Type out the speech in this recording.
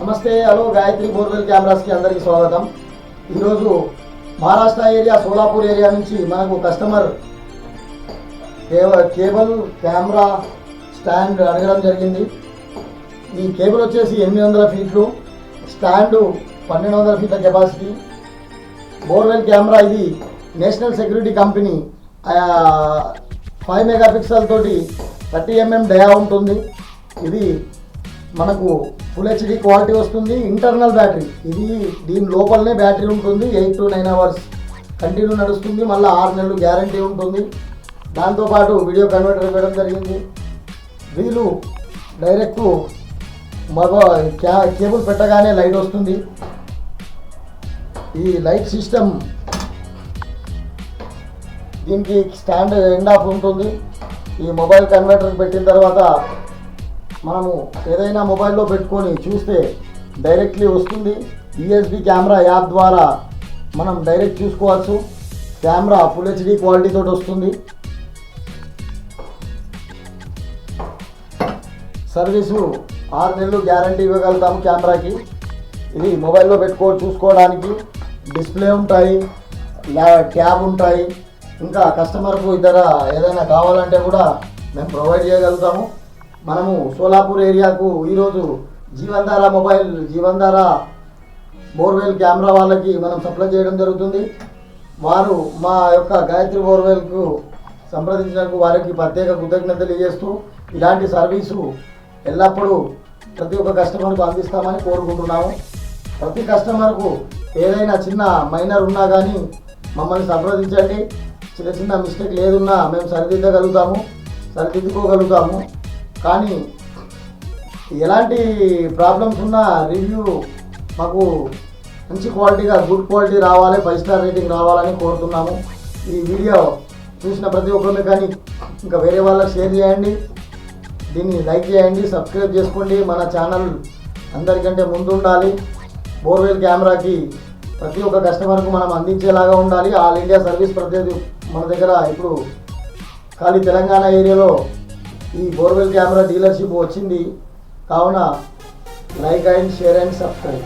నమస్తే, hello Gayatri borewell కెమెరాస్కి అందరికీ స్వాగతం. ఈరోజు మహారాష్ట్ర ఏరియా సోలాపూర్ ఏరియా నుంచి మనకు కస్టమర్ కేబుల్ కెమెరా స్టాండ్ అడగడం జరిగింది. ఈ కేబుల్ వచ్చేసి 800 ఫీట్లు, స్టాండు 1200 ఫీట్ల కెపాసిటీ. బోర్వెల్ కెమెరా ఇది నేషనల్ సెక్యూరిటీ కంపెనీ 5 మెగాపిక్సెల్ తోటి 30 mm డయా ఉంటుంది. ఇది మనకు ఫుల్ హెచ్డి క్వాలిటీ వస్తుంది. ఇంటర్నల్ బ్యాటరీ, ఇది దీని లోపలనే బ్యాటరీ ఉంటుంది. 8 to 9 hours కంటిన్యూ నడుస్తుంది. మళ్ళీ 6 నెలలు గ్యారంటీ ఉంటుంది. దాంతోపాటు వీడియో కన్వర్టర్ ఇవ్వడం జరిగింది. వీళ్ళు డైరెక్ట్ కేబుల్ పెట్టగానే లైట్ వస్తుంది. ఈ లైట్ సిస్టమ్ దీనికి స్టాండ్ ఎండ్ ఆఫ్ ఉంటుంది. ఈ మొబైల్ కన్వర్టర్ పెట్టిన తర్వాత మనము ఏదైనా మొబైల్లో పెట్టుకొని చూస్తే డైరెక్ట్లీ వస్తుంది. యూఎస్బి కెమెరా యాప్ ద్వారా మనం డైరెక్ట్ చూసుకోవచ్చు. కెమెరా ఫుల్ హెచ్డి క్వాలిటీ తోటి వస్తుంది. సర్వీసు 6 నెలలు గ్యారంటీ ఇవ్వగలుగుతాము కెమెరాకి. ఇది మొబైల్లో చూసుకోవడానికి డిస్ప్లే ఉంటాయి, ట్యాబ్ ఉంటాయి. ఇంకా కస్టమర్కు ఇతర ఏదైనా కావాలంటే కూడా మేము ప్రొవైడ్ చేయగలుగుతాము. మనము సోలాపూర్ ఏరియాకు ఈరోజు జీవన్ధార బోర్వెల్ కెమెరా వాళ్ళకి మనం సప్లై చేయడం జరుగుతుంది. వారు మా యొక్క గాయత్రి బోర్వెల్కు సంప్రదించినందుకు వారికి ప్రత్యేక కృతజ్ఞతలు తెలియజేస్తూ ఇలాంటి సర్వీసు ఎల్లప్పుడూ ప్రతి ఒక్క కస్టమర్కు అందిస్తామని కోరుకుంటున్నాము. ప్రతి కస్టమర్కు ఏదైనా చిన్న మైనర్ ఉన్నా కానీ మమ్మల్ని సంప్రదించండి. చిన్న మిస్టేక్ లేదున్నా మేము సరిదిద్దుకోగలుగుతాము. కానీ ఎలాంటి ప్రాబ్లమ్స్ ఉన్నా రివ్యూ మాకు మంచి క్వాలిటీగా గుడ్ క్వాలిటీ రావాలి, 5 స్టార్ రేటింగ్ రావాలని కోరుతున్నాము. ఈ వీడియో చూసిన ప్రతి ఒక్కరిని కానీ ఇంకా వేరే వాళ్ళకి షేర్ చేయండి, దీన్ని లైక్ చేయండి, సబ్స్క్రైబ్ చేసుకోండి. మన ఛానల్ అందరికంటే ముందు ఉండాలి. బోర్వెల్ కెమెరాకి ప్రతి ఒక్క కస్టమర్కు మనం అందించేలాగా ఉండాలి. ఆల్ ఇండియా సర్వీస్ ప్రతి మన దగ్గర ఇప్పుడు ఖాళీ తెలంగాణ ఏరియాలో ఈ బోర్వెల్ కెమెరా డీలర్షిప్ వచ్చింది. కావున like and share and subscribe.